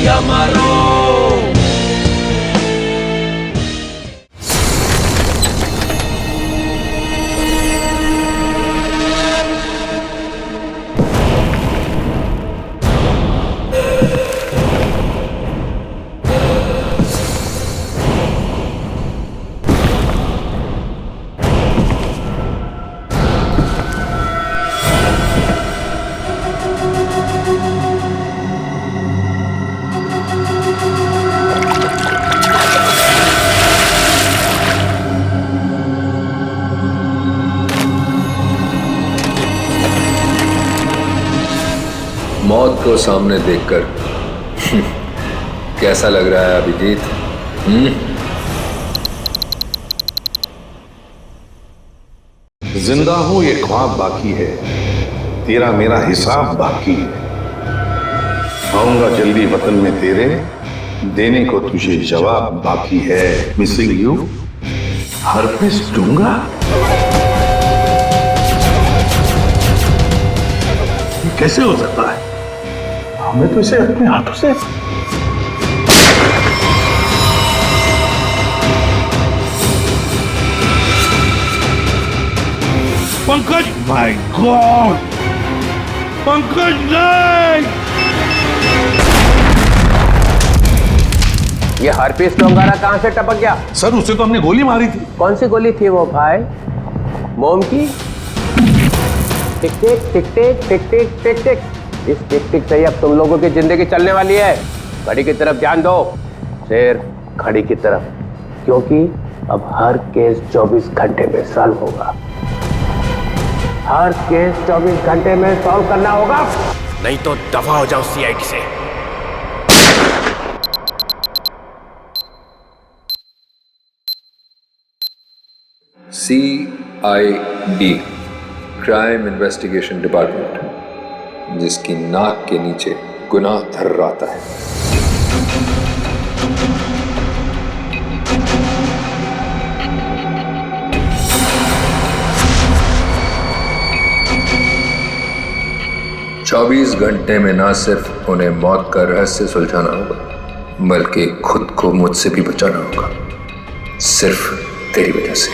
या मारो। मौत को सामने देखकर कैसा लग रहा है अभिजीत? जिंदा हूं ये ख्वाब बाकी है, तेरा मेरा हिसाब बाकी है। आऊंगा जल्दी वतन में तेरे, देने को तुझे जवाब बाकी है। मिसिंग यू हरपिस दूंगा। ये कैसे हो सकता है? हमें तो इसे अपने हाथों से पंकज, माय गॉड, पंकज नहीं। ये हरपीस डोंगारा कहां से टपक गया? सर उसे तो हमने गोली मारी थी। कौन सी गोली थी वो भाई? मोम की? टिक टिक टिक टिक टिक टिक टिक टिक। इस टिक टिक से ही अब तुम लोगों की जिंदगी चलने वाली है। घड़ी की तरफ ध्यान दो, सिर्फ घड़ी की तरफ, क्योंकि अब हर केस 24 घंटे में सॉल्व होगा। हर केस 24 घंटे में सॉल्व करना होगा, नहीं तो दफा हो जाओ सीआईडी से। CID, क्राइम इन्वेस्टिगेशन डिपार्टमेंट, जिसकी नाक के नीचे गुनाह थर्राता है। चौबीस घंटे में ना सिर्फ उन्हें मौत का रहस्य सुलझाना होगा, बल्कि खुद को मुझसे भी बचाना होगा, सिर्फ तेरी वजह से।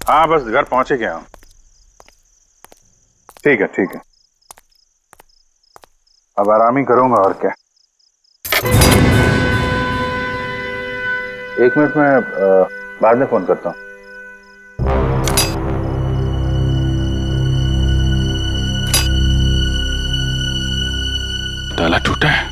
हाँ बस घर पहुंचे गया हूं। ठीक है ठीक है, अब आराम ही करूंगा और क्या। एक मिनट में बाद में फोन करता हूं। ताला टूटा है।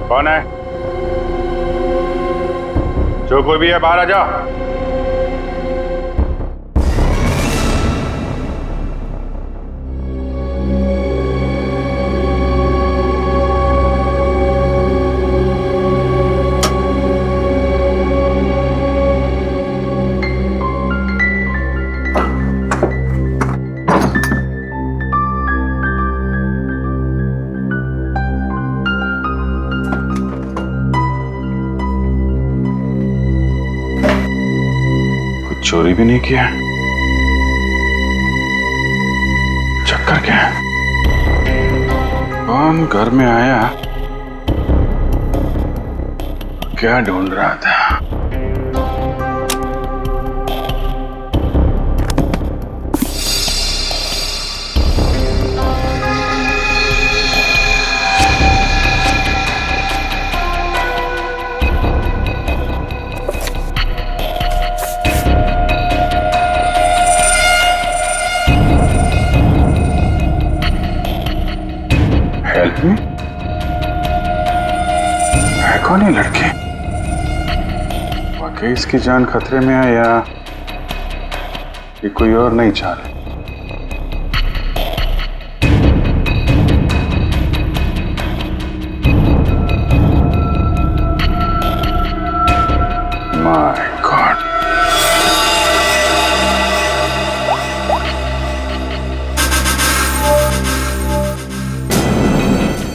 कौन है? जो कोई भी है बाहर आ जाओ। चोरी भी नहीं किया, चक्कर क्या है? कौन घर में आया? क्या ढूंढ रहा था? Help me? है कौन ये लड़के? वाकई इसकी जान खतरे में है या ये कोई और नई चाल है?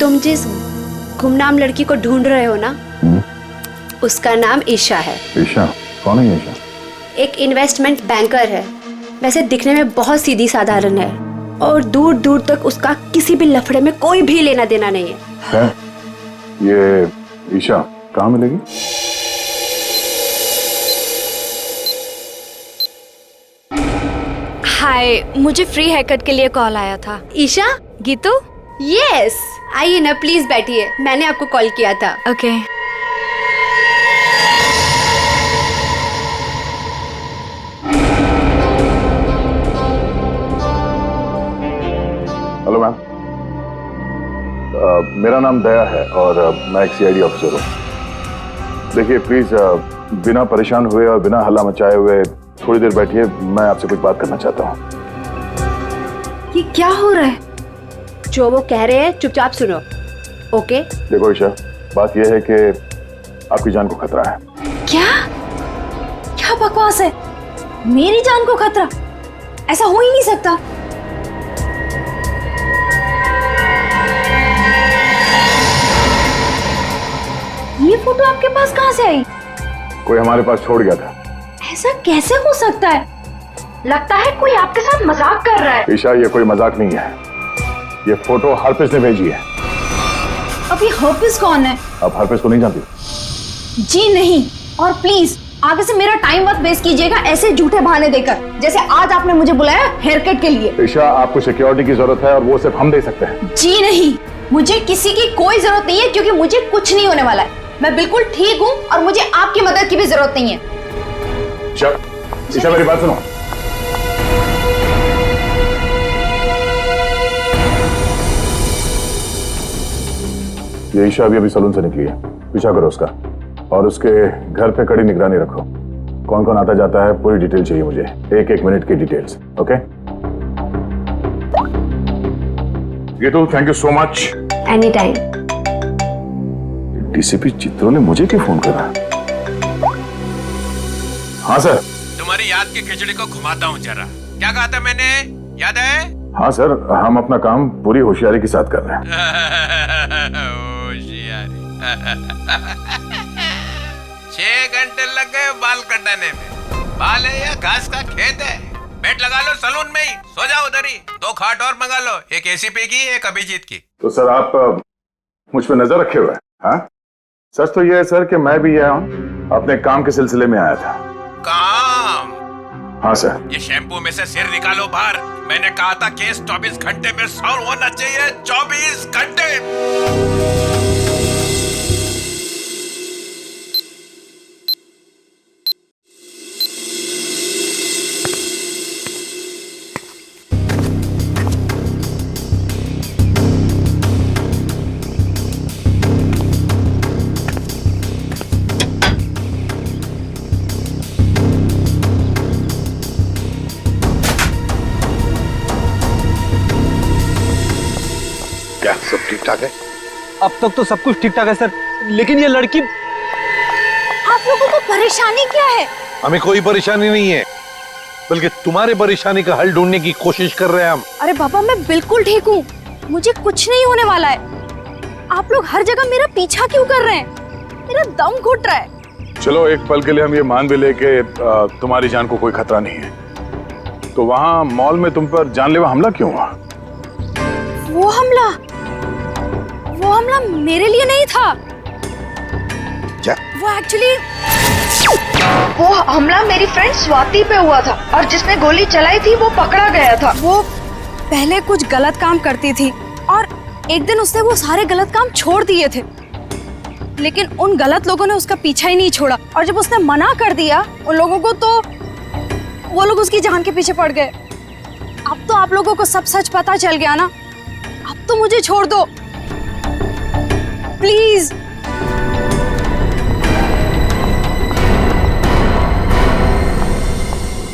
तुम जिस गुमनाम लड़की को ढूंढ रहे हो ना, उसका नाम ईशा है। ईशा? कौन है ईशा? एक इन्वेस्टमेंट बैंकर है। वैसे दिखने में बहुत सीधी साधारण है और दूर दूर तक उसका किसी भी लफड़े में कोई भी लेना देना नहीं है। ये ईशा कहाँ मिलेगी? हाय, मुझे फ्री हेयर कट के लिए कॉल आया था। ईशा? गीतू? यस, आइए ना प्लीज बैठिए, मैंने आपको कॉल किया था। ओके। हेलो मैम, मेरा नाम दया है और मैं एक सीआईडी ऑफिसर हूँ। देखिए प्लीज बिना परेशान हुए और बिना हल्ला मचाए हुए थोड़ी देर बैठिए, मैं आपसे कुछ बात करना चाहता हूँ। ये क्या हो रहा है? जो वो कह रहे हैं चुपचाप सुनो, ओके? देखो ईशा, बात यह है कि आपकी जान को खतरा है। क्या? क्या बकवास है? मेरी जान को खतरा? ऐसा हो ही नहीं सकता। ये फोटो आपके पास कहाँ से आई? कोई हमारे पास छोड़ गया था। ऐसा कैसे हो सकता है? लगता है कोई आपके साथ मजाक कर रहा है। ईशा, ये कोई मजाक नहीं है, ये फोटो हरप्रीत ने भेजी है। अब ये हरप्रीत कौन है? आप हरप्रीत को नहीं जानती? जी नहीं, और प्लीज आगे से मेरा टाइम मत वेस्ट कीजिएगा ऐसे झूठे बहाने देकर, जैसे आज आपने मुझे बुलाया हेयर कट के लिए। ईशा, आपको सिक्योरिटी की जरूरत है और वो सिर्फ हम दे सकते हैं। जी नहीं, मुझे किसी की कोई जरूरत नहीं है, क्योंकि मुझे कुछ नहीं होने वाला है। मैं बिल्कुल ठीक हूँ और मुझे आपकी मदद की भी जरूरत नहीं है। ईशा, मेरी बात सुनो। ये ईशा अभी सलून से निकली है, पीछा करो उसका और उसके घर पे कड़ी निगरानी रखो। कौन कौन आता जाता है पूरी डिटेल चाहिए मुझे, एक एक मिनट की details. Okay Geetu, thank you so much. Any time. DCP चित्रों ने मुझे क्यों फोन करा? हाँ सर। तुम्हारी याद की खिचड़ी को घुमाता हूँ जरा। क्या कहा था मैंने, याद है? हाँ सर, हम अपना काम पूरी होशियारी के साथ कर रहे हैं। होशियारी। 6 घंटे लग गए बाल कटाने में। बाल है या घास का खेत है? बेड लगा लो सलून में ही, सो जाओ उधर ही। 2 खाट और मंगा लो, एक एसीपी की, एक अभिजीत की। तो सर आप मुझ पे नजर रखे हुए हैं? हाँ, सच तो ये है सर कि मैं भी यहाँ अपने काम के सिलसिले में आया था। काम? हाँ सर। ये शैम्पू में से सिर निकालो बाहर। मैंने कहा था केस 24 घंटे में सॉल्व होना चाहिए। 24 घंटे। क्या सब ठीक ठाक है? अब तक तो सब कुछ ठीक ठाक है सर, लेकिन ये लड़की। आप लोगों को परेशानी क्या है? हमें कोई परेशानी नहीं है, बल्कि तुम्हारे परेशानी का हल ढूंढने की कोशिश कर रहे हैं हम। अरे बाबा, मैं बिल्कुल ठीक हूँ, मुझे कुछ नहीं होने वाला है। आप लोग हर जगह मेरा पीछा क्यों कर रहे हैं? मेरा दम घुट रहा है। चलो एक पल के लिए हम ये मान भी ले कि तुम्हारी जान को कोई खतरा नहीं है, तो वहाँ मॉल में तुम पर जानलेवा हमला क्यों हुआ? वो हमला मेरे लिए नहीं था। क्या? वो हमला मेरी फ्रेंड स्वाति पे हुआ था, और जिसने गोली चलाई थी वो पकड़ा गया था। वो पहले कुछ गलत काम करती थी और एक दिन उसने वो सारे गलत काम छोड़ दिए थे, लेकिन उन गलत लोगों ने उसका पीछा ही नहीं छोड़ा, और जब उसने मना कर दिया उन लोगों को, तो वो लोग उसकी जान के पीछे पड़ गए। अब तो आप लोगों को सब सच पता चल गया ना, अब तो मुझे छोड़ दो प्लीज।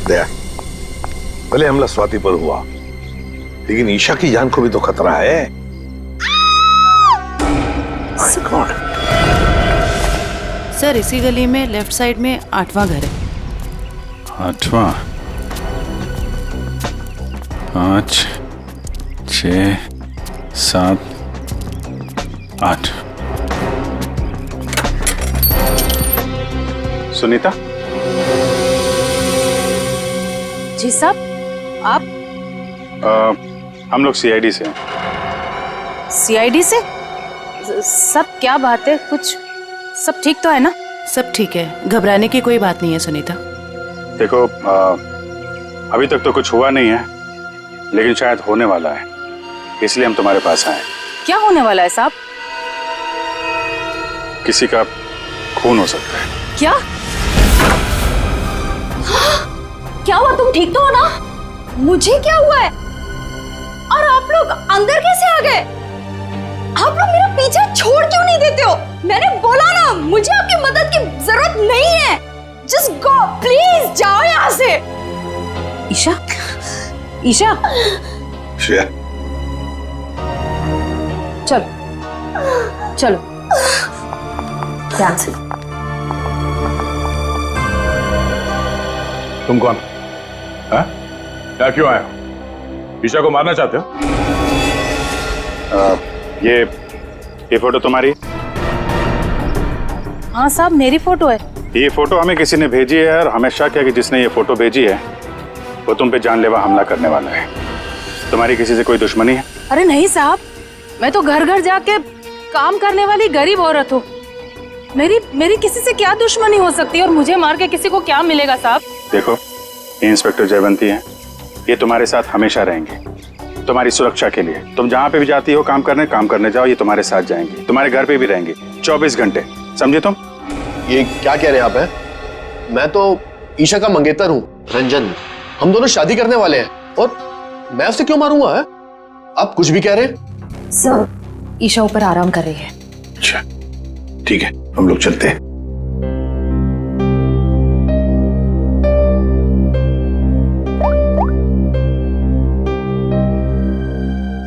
दया, भले हमला स्वाति पर हुआ, लेकिन ईशा की जान को भी तो खतरा है। My God. सर इसी गली में लेफ्ट साइड में 8वां घर है। 8वां? 5, 6, 7, 8। सुनीता, जी साहब, आप हम लोग सीआईडी से हैं। सीआईडी से? सब क्या बात है? कुछ सब ठीक तो है ना? सब ठीक है, घबराने की कोई बात नहीं है सुनीता। देखो, अभी तक तो कुछ हुआ नहीं है, लेकिन शायद होने वाला है, इसलिए हम तुम्हारे पास आए। क्या होने वाला है साहब? किसी का खून हो सकता है। क्या? क्या हुआ? तुम ठीक तो हो ना? मुझे क्या हुआ है? और आप लोग अंदर कैसे आ गए? आप लोग मेरा पीछा छोड़ क्यों नहीं देते हो? मैंने बोला ना, मुझे आपकी मदद की जरूरत नहीं है। जस्ट गो, प्लीज जाओ यहाँ से। ईशा, ईशा, श्रेया, चलो चलो ध्यान से। तुम कौन? हाँ? क्या क्यों आए हो? ईशा को मारना चाहते हो? ये फोटो तुम्हारी? हाँ साहब, मेरी फोटो है। ये फोटो हमें किसी ने भेजी है और हमें शक है कि जिसने ये फोटो भेजी है वो तुम पे जानलेवा हमला करने वाला है। तुम्हारी किसी से कोई दुश्मनी है? अरे नहीं साहब, मैं तो घर घर जाके काम करने वाली गरीब औरत हूँ। मेरी किसी से क्या दुश्मनी हो सकती है, और मुझे मार के किसी को क्या मिलेगा साहब? देखो, ये इंस्पेक्टर जयवंती हैं, ये तुम्हारे साथ हमेशा रहेंगे, तुम्हारी सुरक्षा के लिए। तुम जहाँ पे भी जाती हो काम करने जाओ, ये तुम्हारे साथ जाएंगे, तुम्हारे घर पे भी रहेंगे 24 घंटे, समझे तुम? ये क्या कह रहे हैं आप? हैं? मैं तो ईशा का मंगेतर हूँ, रंजन। हम दोनों शादी करने वाले हैं, और मैं उसे क्यों मारूंगा? है? आप कुछ भी कह रहे हैं? सर, ईशा ऊपर आराम कर रही है। अच्छा ठीक है, हम लोग चलते हैं।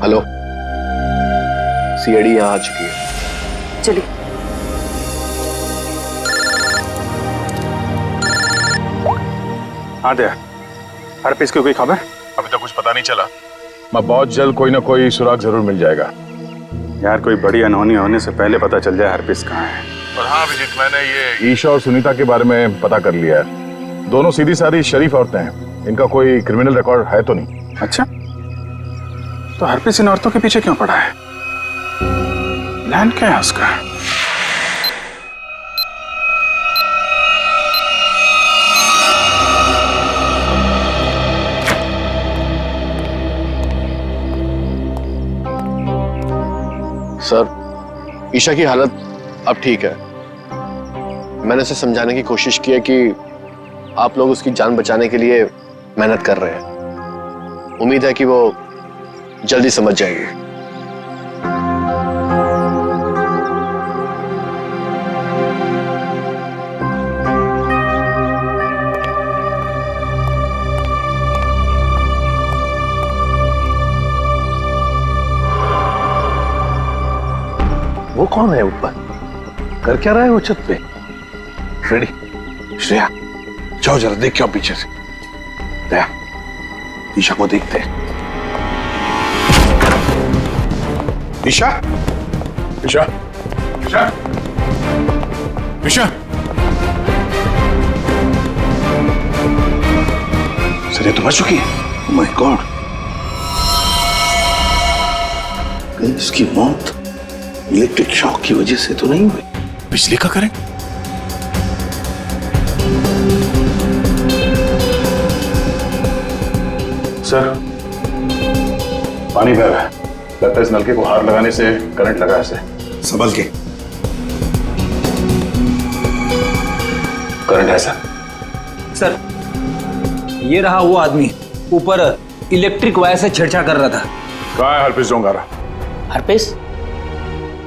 हेलो, सीआईडी यहाँ आ चुकी है। चलिए। हाँ दया, हर पीस की कोई खबर? अभी तक कुछ पता नहीं चला। मैं बहुत जल्द कोई ना कोई सुराग जरूर मिल जाएगा। यार, कोई बड़ी अनहोनी होने से पहले पता चल जाए हर पीस कहाँ है। और हाँ अभिजीत, मैंने ये ईशा और सुनीता के बारे में पता कर लिया है। दोनों सीधी सादी शरीफ औरतें हैं, इनका कोई क्रिमिनल रिकॉर्ड है तो नहीं। अच्छा, तो हर पीस इन औरतों के पीछे क्यों पड़ा है? प्लान क्या है उसका? सर, ईशा की हालत अब ठीक है। मैंने उसे समझाने की कोशिश की है कि आप लोग उसकी जान बचाने के लिए मेहनत कर रहे हैं। उम्मीद है कि वो जल्दी समझ जाएगी। वो कौन है ऊपर? कर क्या रहा है वो छत पे? फ्रेडी, श्रेया, जाओ जरा देख के आओ पीछे से। दया, ईशा को देखते हैं। ईशा, ईशा, ईशा, ईशा। सर, तो मर चुकी है। ओह माय गॉड, इसकी मौत इलेक्ट्रिक शॉक की वजह से तो नहीं हुई? बिजली का करंट? सर, पानी बह रहा है, लगता है इस नलके को हाथ लगाने से करंट लगा है इसे। संभल के। करंट है सर। सर, ये रहा वो आदमी, ऊपर इलेक्ट्रिक वायर से छेड़छाड़ कर रहा था। कहाँ है हरप्रीत जोंगारा? हरपेश?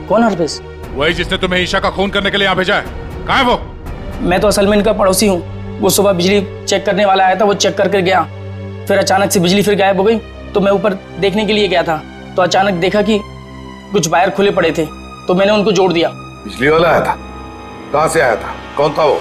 कौन हरपेश? वही जिसने तुम्हें ईशा का खून करने के लिए यहाँ भेजा है। कहाँ है वो? मैं तो असल में इनका पड़ोसी हूँ। वो सुबह बिजली चेक करने वाला आया था, वो चेक करके गया, फिर अचानक से बिजली फिर गायब हो गई। तो मैं ऊपर देखने के लिए गया था, तो अचानक देखा कि कुछ वायर खुले पड़े थे, तो मैंने उनको जोड़ दिया। बिजली वाला आया था? कहाँ से आया था? कौन था वो?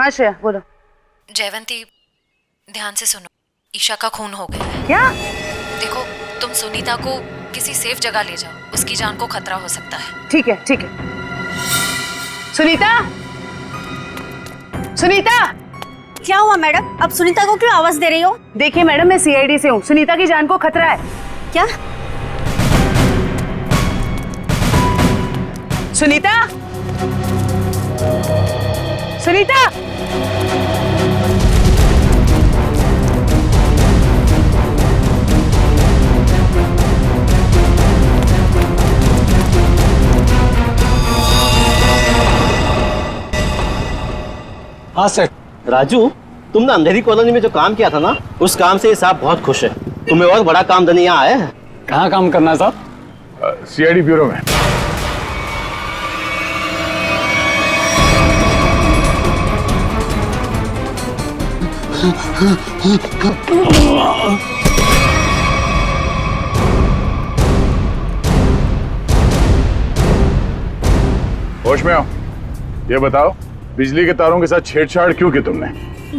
हाँ श्रेया बोलो। जयवंती ध्यान से सुनो, ईशा का खून हो गया है। क्या? देखो तुम सुनीता को किसी सेफ जगह ले जाओ, उसकी जान को खतरा हो सकता है। ठीक है ठीक है। सुनीता, सुनीता। क्या हुआ मैडम? अब सुनीता को क्यों आवाज दे रही हो? देखिए मैडम, मैं सीआईडी से हूँ, सुनीता की जान को खतरा है। क्या? सुनीता, सुनीता। हाँ सर। राजू, तुमने अंधेरी कॉलोनी में जो काम किया था ना, उस काम से ये साहब बहुत खुश है। तुम्हें और बड़ा काम देने यहाँ आए हैं। कहाँ काम करना है साहब? सीआईडी ब्यूरो में। होश में आओ। ये बताओ, बिजली के तारों के साथ छेड़छाड़ क्यों की तुमने?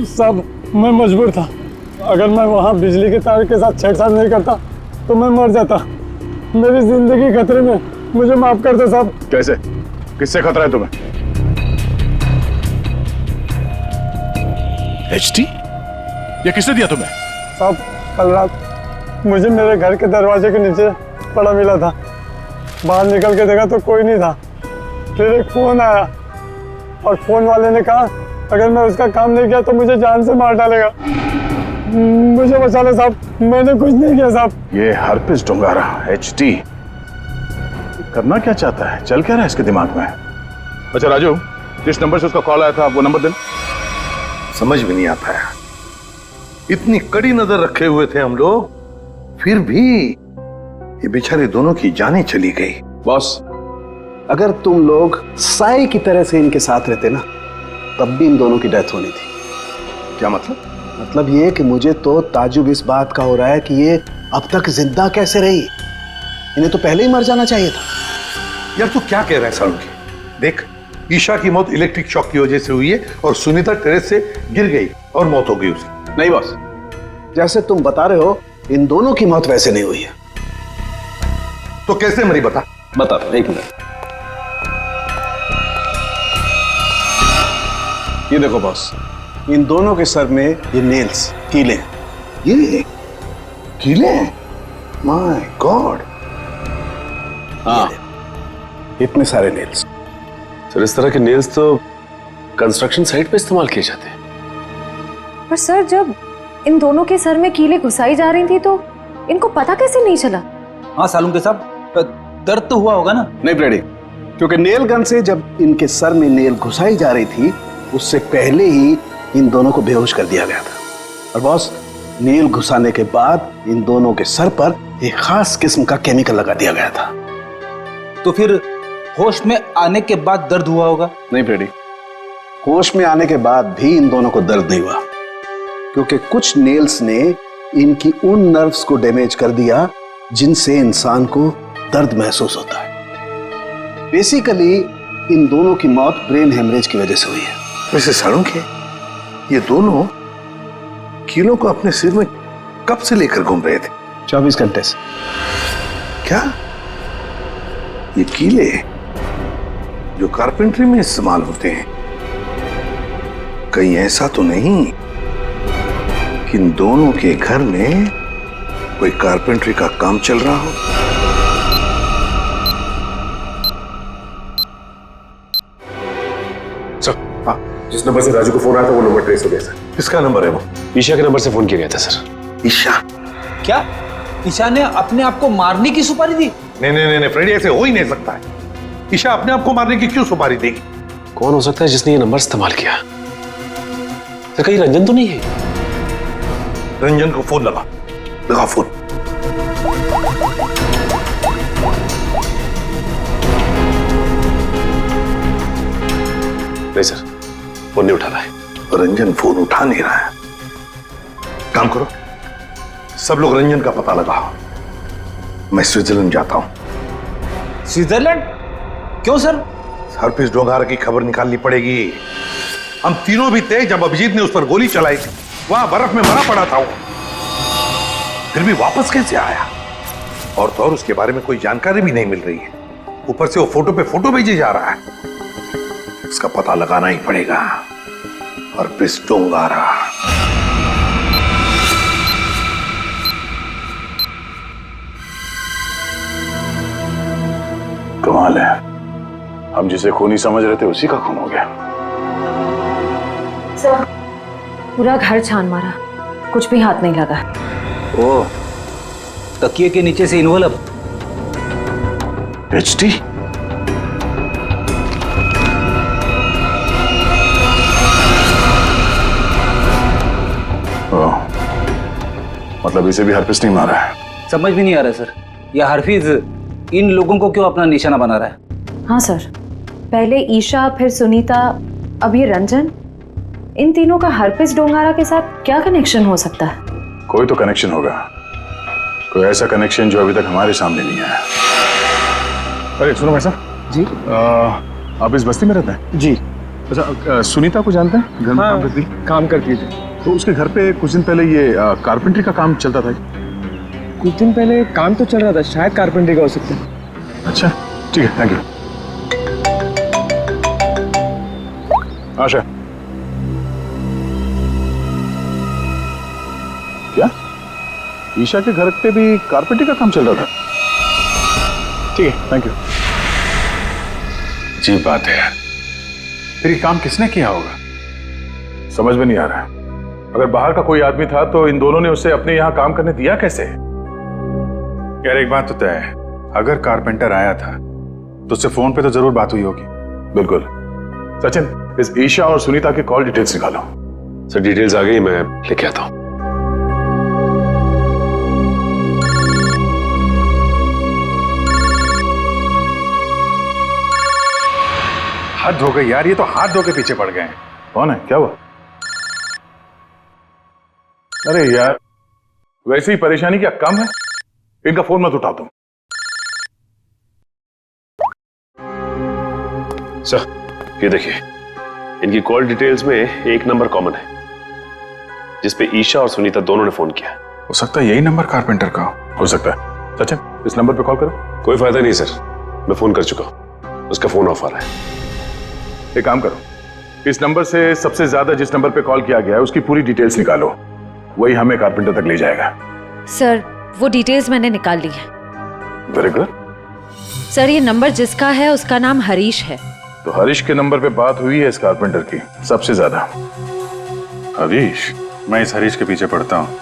साहब मैं मजबूर था, अगर मैं वहाँ बिजली के तार के साथ छेड़छाड़ नहीं करता तो मैं मर जाता। मेरी जिंदगी खतरे में, मुझे माफ कर दो साहब। कैसे? किससे खतरा है तुम्हें? एचटी? ये किसने दिया तुम्हें? साहब कल रात मुझे मेरे घर के दरवाजे के नीचे पड़ा मिला था, बाहर निकल के देखा तो कोई नहीं था। फिर एक फोन आया और फोन वाले ने कहा अगर मैं उसका काम नहीं किया तो मुझे जान से मार डालेगा। मुझे बचा ले साहब, मैंने कुछ नहीं किया साहब। ये हरपिस डोंगारा एचटी करना क्या चाहता है? चल क्या रहा है इसके दिमाग में? अच्छा राजू, जिस नंबर से उसका कॉल आया था वो नंबर देना। समझ में नहीं आता है, इतनी कड़ी नजर रखे हुए थे हम लोग, फिर भी ये बेचारे दोनों की जानें चली गई। बॉस, अगर तुम लोग साई की तरह से इनके साथ रहते ना, तब भी इन दोनों की डेथ होनी थी। क्या मतलब? मतलब ये कि मुझे तो ताजुब इस बात का हो रहा है कि ये अब तक जिंदा कैसे रही। इन्हें तो पहले ही मर जाना चाहिए था। यार तू क्या कह रहा है सालुंकी? देख, ईशा की मौत इलेक्ट्रिक शॉक की वजह से हुई है और सुनीता टेरेस से गिर गई और मौत हो गई उसकी। नहीं बॉस, जैसे तुम बता रहे हो इन दोनों की मौत वैसे नहीं हुई है। तो कैसे मरी बता? बता दो, एक मिनट। ये देखो बॉस, इन दोनों के सर में ये नेल्स, कीले। ये कीले? My god. हाँ, इतने सारे नेल्स। सर इस तरह के नेल्स तो कंस्ट्रक्शन साइट पे इस्तेमाल किए जाते हैं। पर सर जब इन दोनों के सर में कीले घुसाई जा रही थी तो इनको पता कैसे नहीं चला? हाँ सालुंके साहब, दर्द तो हुआ होगा ना? नहीं ब्रेडी, क्योंकि नेल गन से जब इनके सर में नेल घुसाई जा रही थी उससे पहले ही इन दोनों को बेहोश कर दिया गया था। और बॉस, नेल घुसाने के बाद इन दोनों के सर पर एक खास किस्म का केमिकल लगा दिया गया था। तो फिर होश में आने के बाद दर्द हुआ होगा? नहीं ब्रेडी, होश में आने के बाद भी इन दोनों को दर्द नहीं हुआ, क्योंकि कुछ नेल्स ने इनकी उन नर्व्स को डैमेज कर दिया जिनसे इंसान को दर्द महसूस होता है। बेसिकली इन दोनों की मौत ब्रेन हेमरेज की वजह से हुई है। वैसे सालुंके, ये दोनों कीलों को अपने सिर में कब से लेकर घूम रहे थे? 24 घंटे से। क्या ये कीले जो कारपेंट्री में इस्तेमाल होते हैं, कहीं ऐसा तो नहीं कि इन दोनों के घर में कोई कारपेंट्री का काम चल रहा हो? जिस नंबर से राजू को फोन आया था वो नंबर ट्रेस हो गया सर। किसका नंबर है वो? ईशा के नंबर से फोन किया गया था सर। ईशा? क्या ईशा ने अपने आप को मारने की सुपारी दी? नहीं नहीं नहीं फ्रेडी, ऐसे हो ही नहीं सकता है। ईशा अपने आप को मारने की क्यों सुपारी देगी? कौन हो सकता है जिसने ये नंबर इस्तेमाल किया? सर कहीं रंजन तो नहीं है? रंजन को फोन लगा फोन। नहीं सर, फोन नहीं उठा रहा है। रंजन फोन उठा नहीं रहा है। काम करो, सब लोग रंजन का पता लगाओ। मैं स्विट्जरलैंड जाता हूं। स्विट्जरलैंड? क्यों सर? हरपिस डोंगारा की खबर निकालनी पड़ेगी। हम तीनों भी थे जब अभिजीत ने उस पर गोली चलाई थी। वहां बर्फ में मरा पड़ा था वो, फिर भी वापस कैसे आया? और तो और उसके बारे में कोई जानकारी भी नहीं मिल रही है। ऊपर से वो फोटो पे फोटो भेजे जा रहा है। इसका पता लगाना ही पड़ेगा। और पिस डोंगारा, कमाल है, हम जिसे खूनी समझ रहे थे उसी का खून हो गया। सर, पूरा घर छान मारा, कुछ भी हाथ नहीं लगा। ओ, तकिए के नीचे से इन्वॉल्व। एचटी? मतलब इसे भी हरपिस नहीं मारा है? समझ भी नहीं आ रहा सर, यह हरफीज इन लोगों को क्यों अपना निशाना बना रहा है? हाँ सर, पहले ईशा, फिर सुनीता, अब ये रंजन। इन तीनों का हरपिस डोंगारा के साथ क्या कनेक्शन हो सकता है? कोई तो कनेक्शन होगा, कोई ऐसा कनेक्शन जो अभी तक हमारे सामने नहीं आया। अरे सुनो भाई साहब जी, आप इस बस्ती में रहते हैं? जी। अच्छा, सुनीता को जानते हैं? घर में हाँ, काम करती थी। तो उसके घर पे कुछ दिन पहले ये कारपेंटरी का काम चलता था। कुछ दिन पहले काम तो चल रहा था, शायद कारपेंटरी का हो सकता है। अच्छा ठीक है, थैंक यू। आशा, क्या ईशा के घर पे भी कारपेंटरी का काम चल रहा था? ठीक है, थैंक यू। अजीब बात है यार, फिर ये काम किसने किया होगा? समझ में नहीं आ रहा है। अगर बाहर का कोई आदमी था तो इन दोनों ने उसे अपने यहाँ काम करने दिया कैसे? यार एक बात तो तय है, अगर कारपेंटर आया था तो उससे फोन पे तो जरूर बात हुई होगी। बिल्कुल। सचिन, इस ईशा और सुनीता के कॉल डिटेल्स निकालो। सर डिटेल्स आ गई, मैं लेके आता हूँ। हाथ धो गए यार, ये तो हाथ धो के पीछे पड़ गए हैं। कौन है, क्या हुआ? अरे यार, वैसे ही परेशानी क्या कम है? इनका फोन मत उठा तुम। सर ये देखिए, इनकी कॉल डिटेल्स में एक नंबर कॉमन है जिसपे ईशा और सुनीता दोनों ने फोन किया। हो सकता है यही नंबर कारपेंटर का हो सकता है। सचिन, इस नंबर पे कॉल करो। कोई फायदा नहीं सर, मैं फोन कर चुका हूं, उसका फोन ऑफ आ रहा है। एक काम करो, इस नंबर से सबसे ज्यादा जिस नंबर पे कॉल किया गया है उसकी पूरी डिटेल्स निकालो, वही हमें कारपेंटर तक ले जाएगा। सर वो डिटेल्स मैंने निकाल ली है। Very good. सर ये नंबर जिसका है उसका नाम हरीश है। तो हरीश के नंबर पे बात हुई है इस कारपेंटर की सबसे ज्यादा। हरीश? मैं इस हरीश के पीछे पड़ता हूँ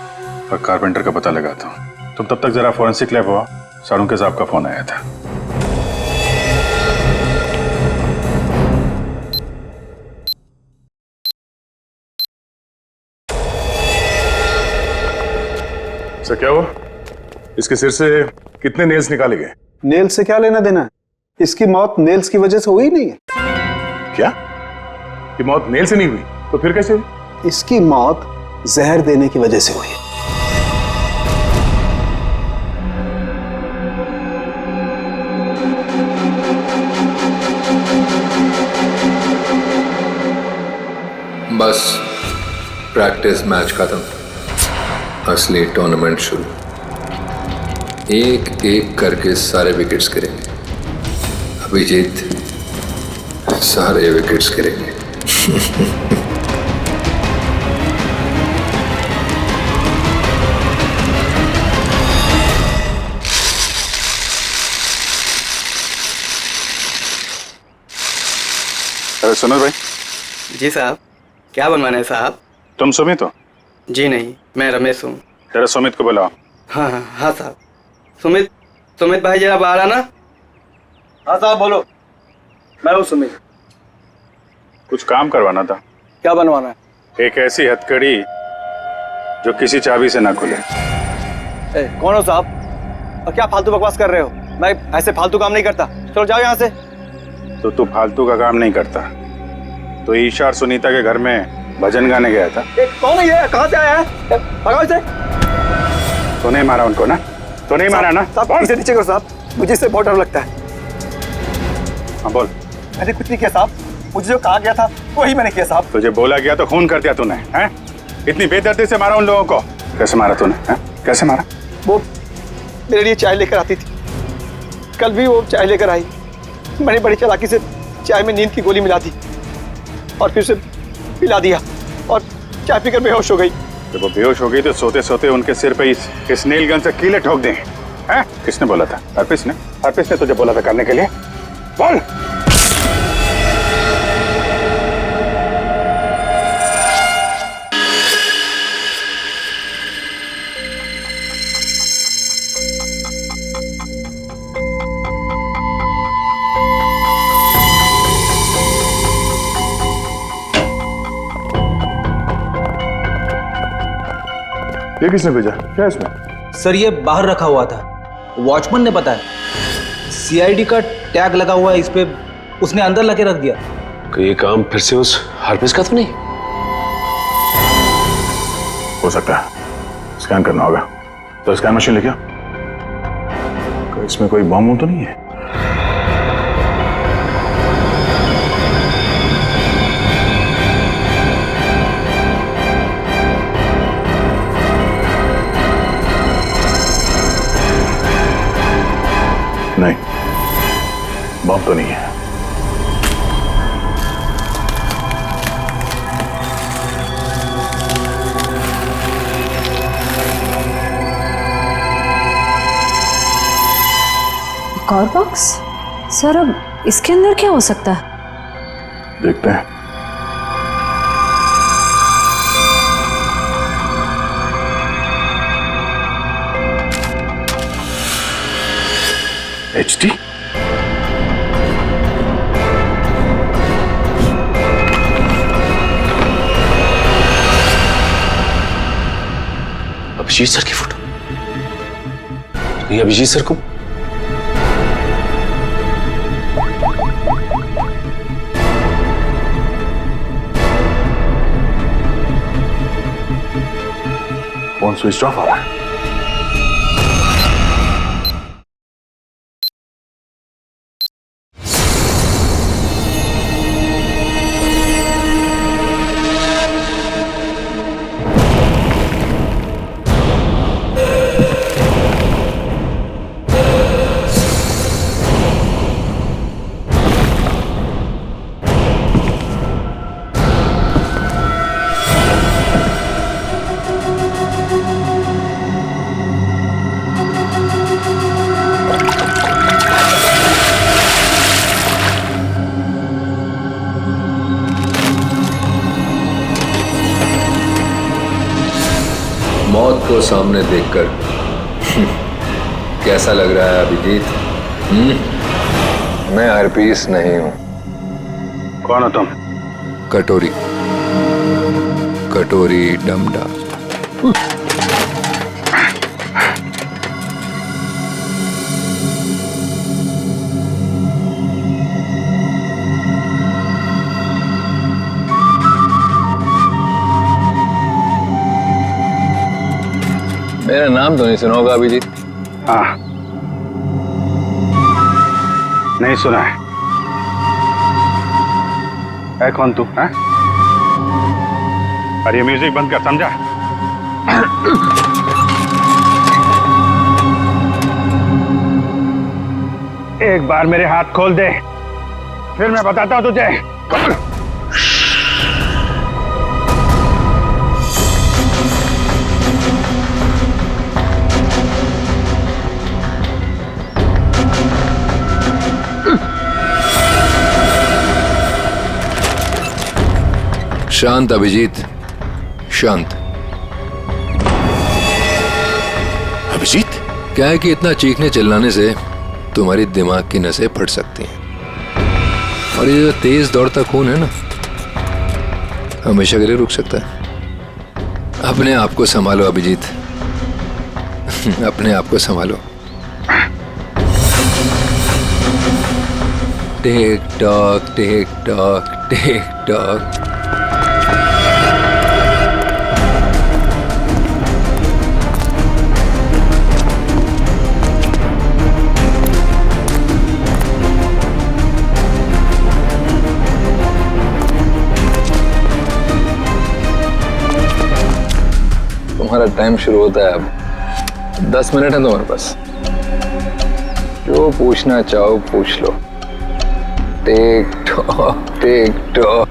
और कारपेंटर का पता लगाता हूँ। तुम तब तक जरा फॉरेंसिक लैब हुआ, सारुंके साहब का फोन आया था। सर क्या हुआ? इसके सिर से कितने नेल्स निकाले गए? नेल्स से क्या लेना देना है? इसकी मौत नेल्स की वजह से हुई नहीं है। क्या? कि मौत नेल से नहीं हुई तो फिर कैसे हुई? इसकी मौत जहर देने की वजह से हुई है। बस प्रैक्टिस मैच खत्म, असली टूर्नामेंट शुरू। एक एक करके सारे विकेट्स गिरेंगे। अभिजीत सारे विकेट्स गिरेंगे। अरे सुनो भाई। जी साहब, क्या बनवाना है साहब? तुम सुमित हो? जी नहीं, मैं रमेश हूँ। जरा सुमित को बुलाओ। हाँ हाँ हाँ साहब। सुमित भाई जरा बाहर आना। हाँ साहब बोलो। मैं हूँ सुमित। कुछ काम करवाना था। क्या बनवाना है? एक ऐसी हथकड़ी जो किसी चाबी से ना खुले। कौन हो साहब और क्या फालतू बकवास कर रहे हो? मैं ऐसे फालतू काम नहीं करता, चलो जाओ यहाँ से। तो तू फालतू का काम नहीं करता तो ईशा और सुनीता के घर में भजन गाने गया था। कौन है ये? कहाँ से आया है? भगाओ इसे। तो नहीं मारा उनको ना? तो नहीं मारा ना? साहब इसे नीचे करो साहब, मुझे इससे बहुत डर लगता है। हाँ बोल। मैंने कुछ नहीं किया साहब, मुझे जो कहा गया था वही मैंने किया साहब। तुझे बोला गया तो खून कर दिया तूने, हैं? इतनी बेदर्दी से मारा उन लोगों को? कैसे मारा तूने, हैं? कैसे मारा? वो मेरे लिए चाय लेकर आती थी, कल भी वो चाय लेकर आई। मैंने बड़ी चालाकी से चाय में नींद की गोली मिला दी और फिर उसे पिला दिया और चाय पीकर बेहोश हो गई। जब वो बेहोश हो गई तो सोते सोते उनके सिर पे इस नील गन से कीले ठोक दें, हैं? किसने बोला था? हरपिस ने? हरपिस ने तुझे बोला था करने के लिए? बोल। ये किसने भेजा? क्या है इसमें? सर ये बाहर रखा हुआ था, वॉचमैन ने बताया। सीआईडी का टैग लगा हुआ है इस पे, उसने अंदर लाके रख दिया। ये काम फिर से उस हरपिस का तो नहीं? हो सकता है, स्कैन करना होगा। तो स्कैन मशीन लेके आओ। इसमें कोई बम तो नहीं है? नहीं, बम तो नहीं है। एक और बॉक्स? सर अब इसके अंदर क्या हो सकता है? देखते हैं। HD? अभिजीत सर की फोटो? ये अभिजीत सर को फोन स्विच ऑफ आ रहा है। मौत को सामने देखकर कैसा लग रहा है अभिजीत? मैं हरपीस नहीं हूं। कौन हो तुम? कटोरी, कटोरी डमडा। मेरा नाम तो नहीं सुना होगा अभिजीत? हाँ, नहीं सुना है। है कौन तू? है? अरे म्यूजिक बंद कर, समझा? एक बार मेरे हाथ खोल दे, फिर मैं बताता हूं तुझे। शांत अभिजीत, शांत। अभिजीत? क्या है कि इतना चीखने चिल्लाने से तुम्हारी दिमाग की नसें फट सकती हैं, और ये जो तेज दौड़ता खून है ना, हमेशा के लिए रुक सकता है। अपने आप को संभालो अभिजीत, अपने आप को संभालो। टिक tock, tick tock, tick talk. Time शुरू होता है अब। 10 मिनट है तुम्हारे पास, जो पूछना चाहो पूछ लो। Take talk.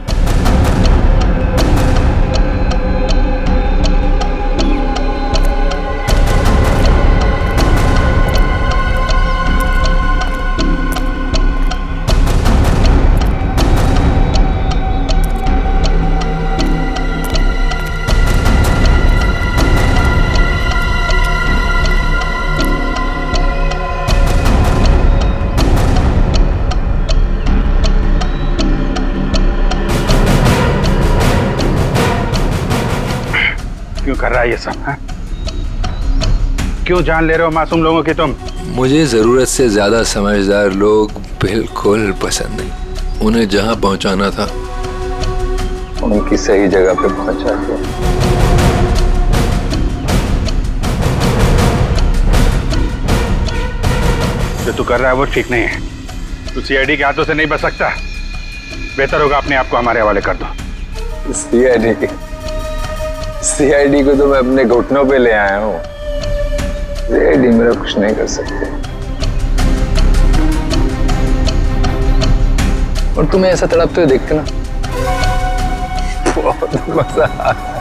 क्यों कर रहा है ये सब? है? क्यों जान ले रहे हो मासूम लोगों की तुम? मुझे जरूरत से ज्यादा समझदार लोग बिल्कुल पसंद नहीं। उन्हें जहां पहुंचाना था उनकी सही जगह पे पहुंचा दिया। जो तू कर रहा है वो ठीक नहीं है। तू सीआईडी के हाथों से नहीं बच सकता। बेहतर होगा अपने आप को हमारे हवाले कर दो। सीआईडी को तो मैं अपने घुटनों पे ले आया हूँ। सीआईडी मेरा कुछ नहीं कर सकते। और तुम्हें ऐसा तड़पते हुए देख के ना बहुत मजा आ रहा है।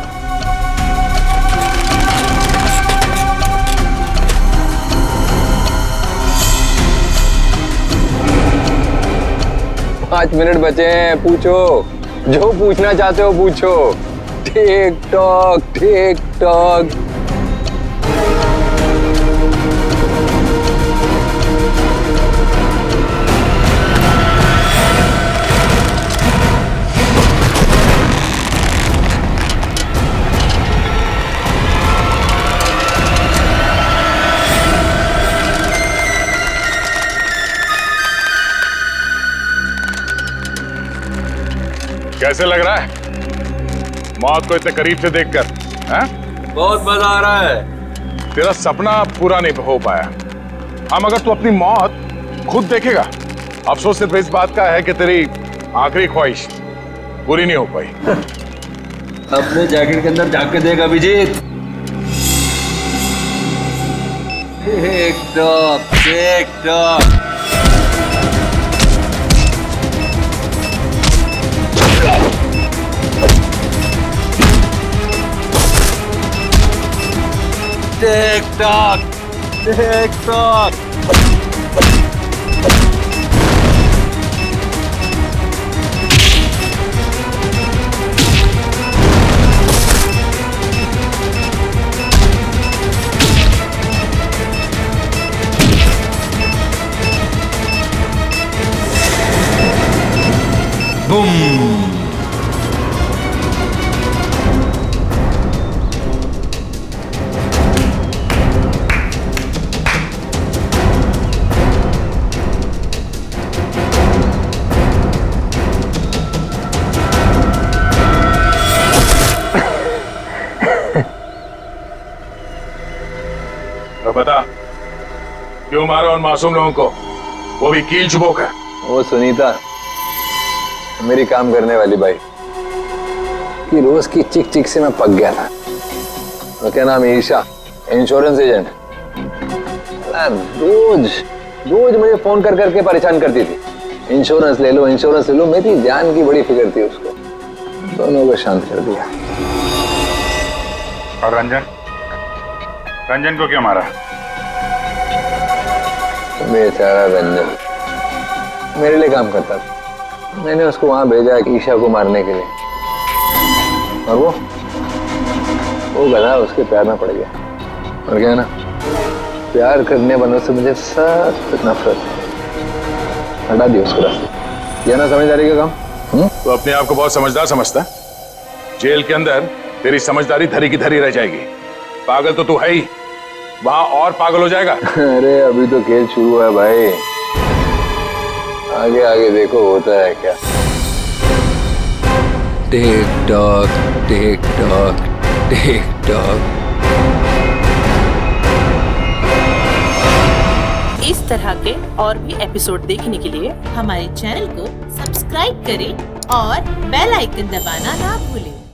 पाँच मिनट बचे हैं, पूछो जो पूछना चाहते हो पूछो। Tick tock. कैसे लग रहा है मौत को इतने करीब से देखकर? बहुत मजा आ रहा है। तेरा सपना पूरा नहीं हो पाया। हाँ, मगर तू अपनी मौत खुद देखेगा। अफसोस सिर्फ इस बात का है कि तेरी आखिरी ख्वाहिश पूरी नहीं हो पाई। अपने जैकेट के अंदर झांक के देख Abhijeet. Tick tock. Tick tock. Boom. बता क्यों मारा उन मासूम लोगों को, वो भी कील चुबो कर? वो सुनीता मेरी काम करने वाली बाई कि रोज की चिक चिक से मैं पक गया था। तो क्या नाम है? Isha, insurance agent. रोज मुझे फोन कर करके परेशान करती थी। इंश्योरेंस ले लो, इंश्योरेंस ले लो। मेरी जान की बड़ी फिक्र थी उसको। दोनों को शांत कर दिया। और रंजन को क्यों मारा? बेचारा रंजन मेरे लिए काम करता था। मैंने उसको वहां भेजा ईशा को मारने के लिए, और वो गधा उसके प्यार में पड़ गया। और क्या ना, प्यार करने वालों से मुझे सख्त नफरत है। हटा दिया उसको रास्ते। यह ना समझदारी का काम। तो अपने आप को बहुत समझदार समझता है। जेल के अंदर तेरी समझदारी धरी की धरी रह जाएगी। पागल तो तू है ही, वहां और पागल हो जाएगा। अरे अभी तो खेल शुरू है भाई, आगे आगे देखो होता है क्या। Tick tock. इस तरह के और भी एपिसोड देखने के लिए हमारे चैनल को सब्सक्राइब करें और बेल आइकन दबाना ना भूलें।